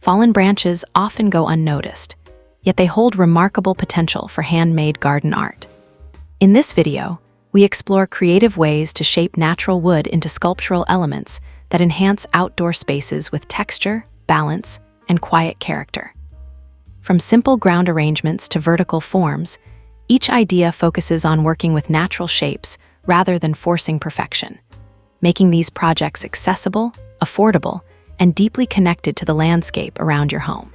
Fallen branches often go unnoticed, yet they hold remarkable potential for handmade garden art. In this video, we explore creative ways to shape natural wood into sculptural elements that enhance outdoor spaces with texture, balance, and quiet character. From simple ground arrangements to vertical forms, each idea focuses on working with natural shapes rather than forcing perfection, making these projects accessible, affordable, and deeply connected to the landscape around your home.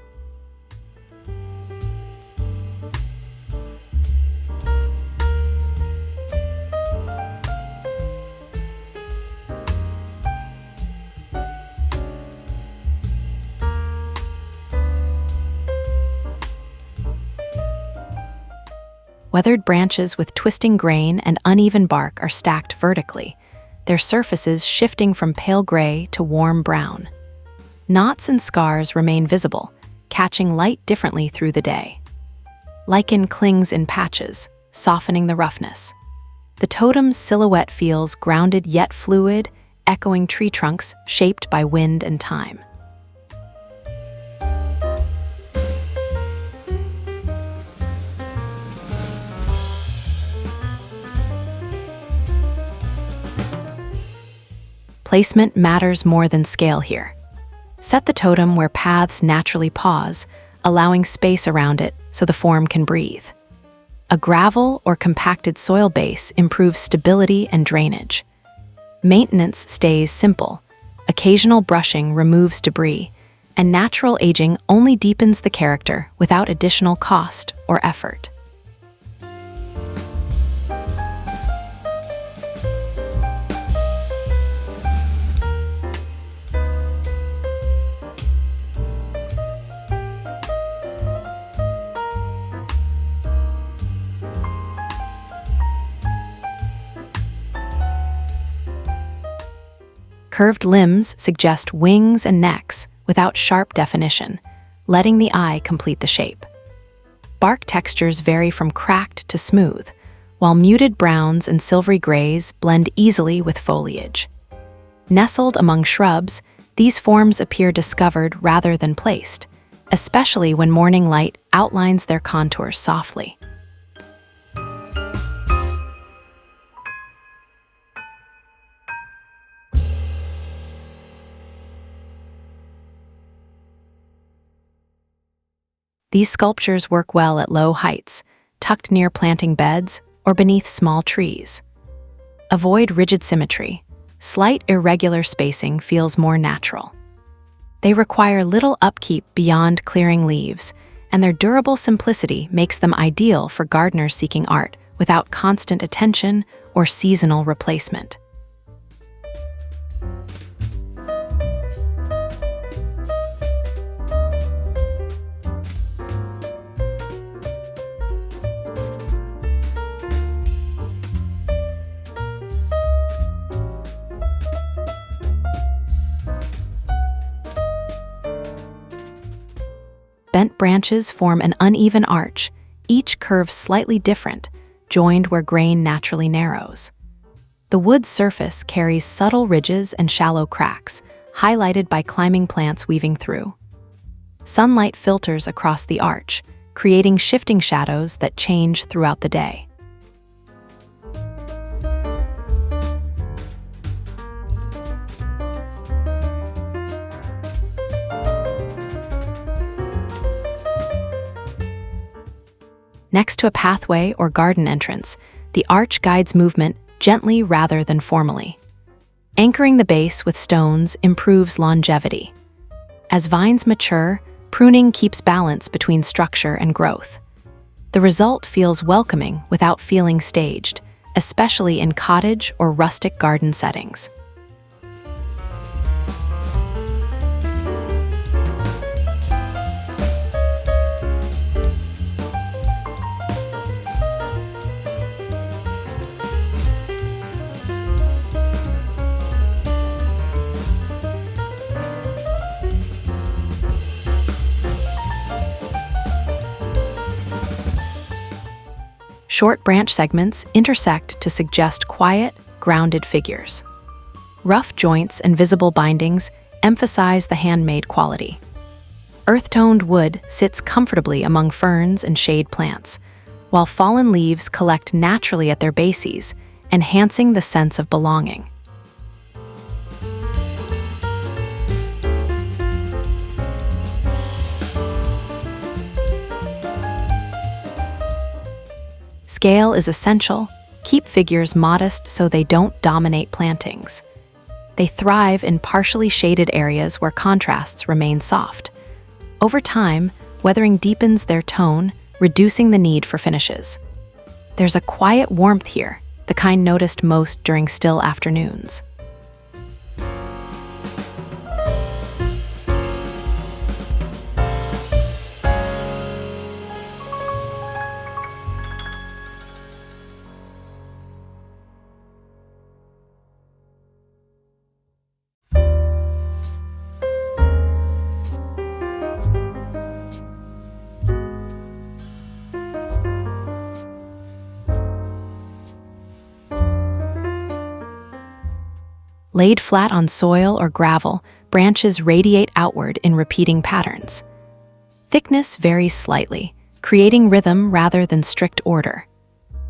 Weathered branches with twisting grain and uneven bark are stacked vertically, their surfaces shifting from pale gray to warm brown. Knots and scars remain visible, catching light differently through the day. Lichen clings in patches, softening the roughness. The totem's silhouette feels grounded yet fluid, echoing tree trunks shaped by wind and time. Placement matters more than scale here. Set the totem where paths naturally pause, allowing space around it so the form can breathe. A gravel or compacted soil base improves stability and drainage. Maintenance stays simple. Occasional brushing removes debris, and natural aging only deepens the character without additional cost or effort. Curved limbs suggest wings and necks without sharp definition, letting the eye complete the shape. Bark textures vary from cracked to smooth, while muted browns and silvery grays blend easily with foliage. Nestled among shrubs, these forms appear discovered rather than placed, especially when morning light outlines their contours softly. These sculptures work well at low heights, tucked near planting beds or beneath small trees. Avoid rigid symmetry. Slight irregular spacing feels more natural. They require little upkeep beyond clearing leaves, and their durable simplicity makes them ideal for gardeners seeking art without constant attention or seasonal replacement. Bent branches form an uneven arch, each curve slightly different, joined where grain naturally narrows. The wood's surface carries subtle ridges and shallow cracks, highlighted by climbing plants weaving through. Sunlight filters across the arch, creating shifting shadows that change throughout the day. Next to a pathway or garden entrance, the arch guides movement gently rather than formally. Anchoring the base with stones improves longevity. As vines mature, pruning keeps balance between structure and growth. The result feels welcoming without feeling staged, especially in cottage or rustic garden settings. Short branch segments intersect to suggest quiet, grounded figures. Rough joints and visible bindings emphasize the handmade quality. Earth-toned wood sits comfortably among ferns and shade plants, while fallen leaves collect naturally at their bases, enhancing the sense of belonging. Scale is essential. Keep figures modest so they don't dominate plantings. They thrive in partially shaded areas where contrasts remain soft. Over time, weathering deepens their tone, reducing the need for finishes. There's a quiet warmth here, the kind noticed most during still afternoons. Laid flat on soil or gravel, branches radiate outward in repeating patterns. Thickness varies slightly, creating rhythm rather than strict order.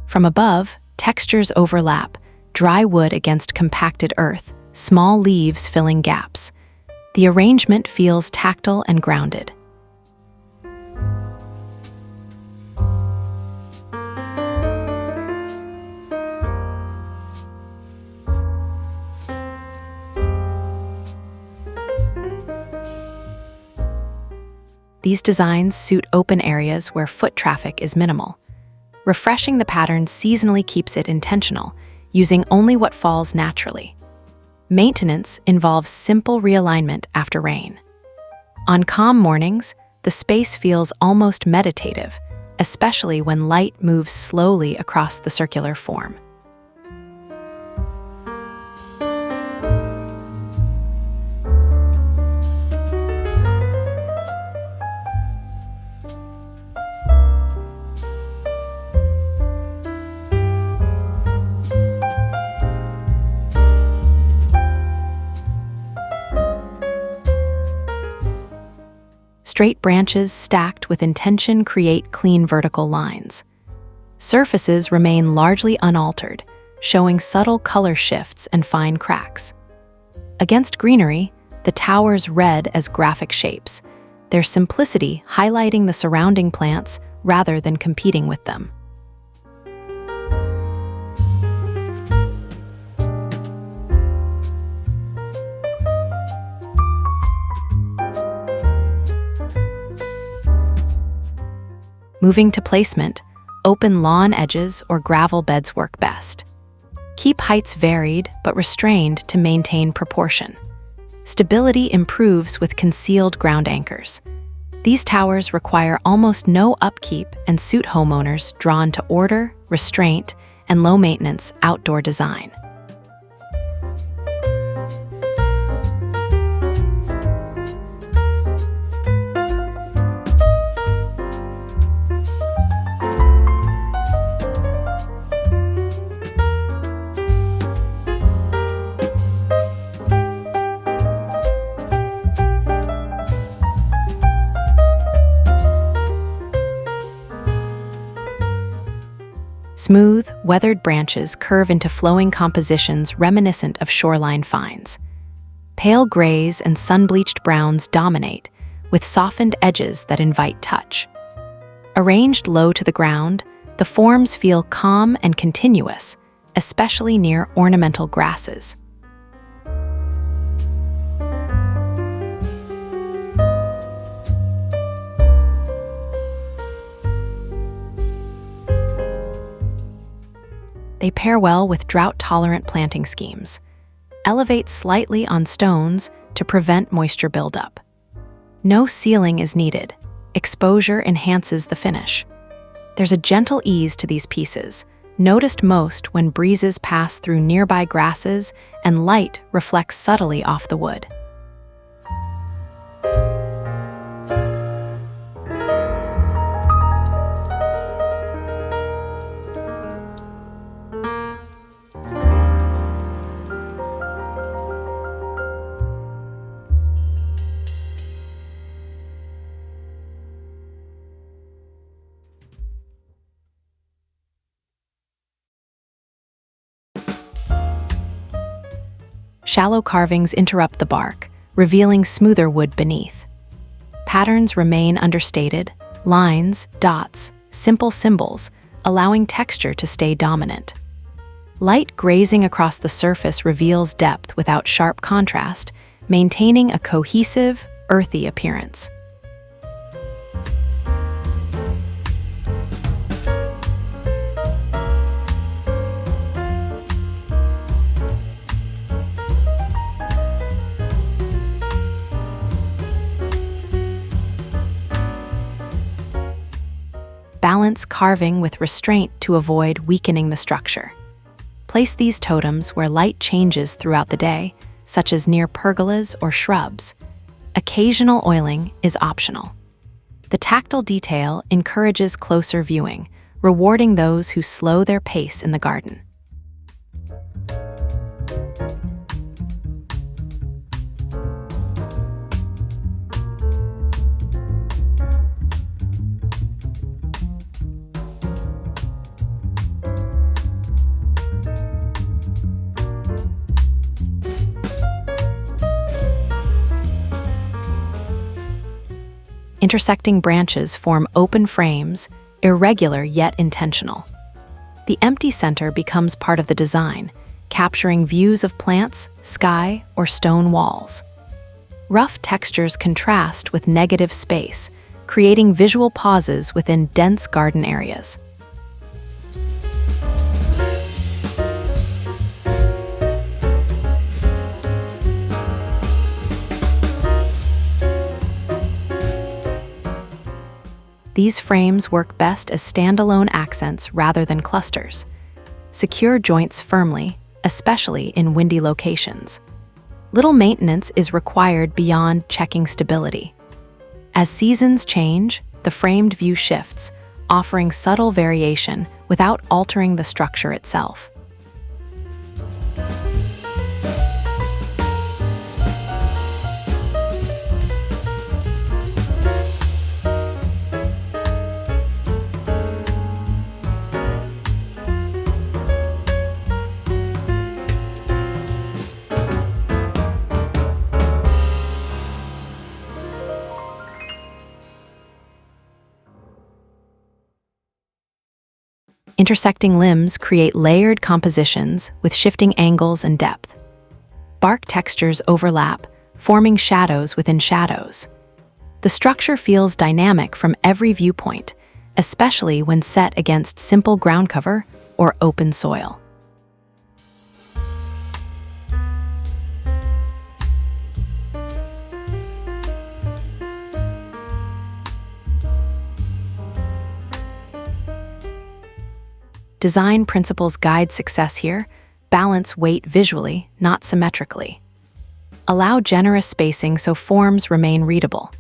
From above, textures overlap, dry wood against compacted earth, small leaves filling gaps. The arrangement feels tactile and grounded. These designs suit open areas where foot traffic is minimal. Refreshing the pattern seasonally keeps it intentional, using only what falls naturally. Maintenance involves simple realignment after rain. On calm mornings, the space feels almost meditative, especially when light moves slowly across the circular form. Straight branches stacked with intention create clean vertical lines. Surfaces remain largely unaltered, showing subtle color shifts and fine cracks. Against greenery, the towers red as graphic shapes, their simplicity highlighting the surrounding plants rather than competing with them. Moving to placement, open lawn edges or gravel beds work best. Keep heights varied but restrained to maintain proportion. Stability improves with concealed ground anchors. These towers require almost no upkeep and suit homeowners drawn to order, restraint, and low-maintenance outdoor design. Smooth, weathered branches curve into flowing compositions reminiscent of shoreline finds. Pale grays and sun-bleached browns dominate, with softened edges that invite touch. Arranged low to the ground, the forms feel calm and continuous, especially near ornamental grasses. They pair well with drought-tolerant planting schemes. Elevate slightly on stones to prevent moisture buildup. No sealing is needed. Exposure enhances the finish. There's a gentle ease to these pieces, noticed most when breezes pass through nearby grasses and light reflects subtly off the wood. shallow carvings interrupt the bark, revealing smoother wood beneath. Patterns remain understated, lines, dots, simple symbols, allowing texture to stay dominant. Light grazing across the surface reveals depth without sharp contrast, maintaining a cohesive, earthy appearance. Balance carving with restraint to avoid weakening the structure. Place these totems where light changes throughout the day, such as near pergolas or shrubs. Occasional oiling is optional. The tactile detail encourages closer viewing, rewarding those who slow their pace in the garden. Intersecting branches form open frames, irregular yet intentional. The empty center becomes part of the design, capturing views of plants, sky, or stone walls. Rough textures contrast with negative space, creating visual pauses within dense garden areas. These frames work best as standalone accents rather than clusters. Secure joints firmly, especially in windy locations. Little maintenance is required beyond checking stability. As seasons change, the framed view shifts, offering subtle variation without altering the structure itself. Intersecting limbs create layered compositions with shifting angles and depth. Bark textures overlap, forming shadows within shadows. The structure feels dynamic from every viewpoint, especially when set against simple ground cover or open soil. Design principles guide success here. Balance weight visually, not symmetrically. Allow generous spacing so forms remain readable.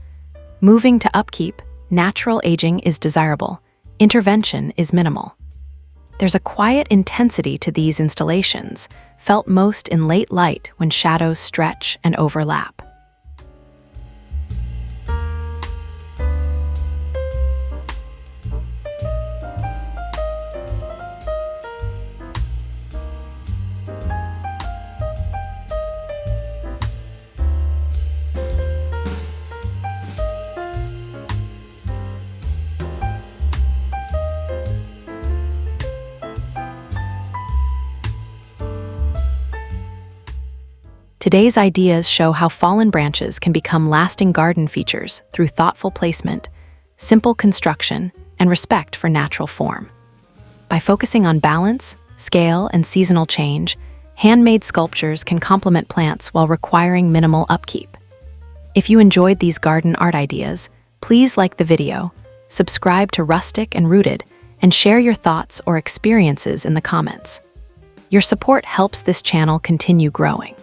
Moving to upkeep, natural aging is desirable. Intervention is minimal. There's a quiet intensity to these installations, felt most in late light when shadows stretch and overlap. Today's ideas show how fallen branches can become lasting garden features through thoughtful placement, simple construction, and respect for natural form. By focusing on balance, scale, and seasonal change, handmade sculptures can complement plants while requiring minimal upkeep. If you enjoyed these garden art ideas, please like the video, subscribe to Rustic and Rooted, and share your thoughts or experiences in the comments. Your support helps this channel continue growing.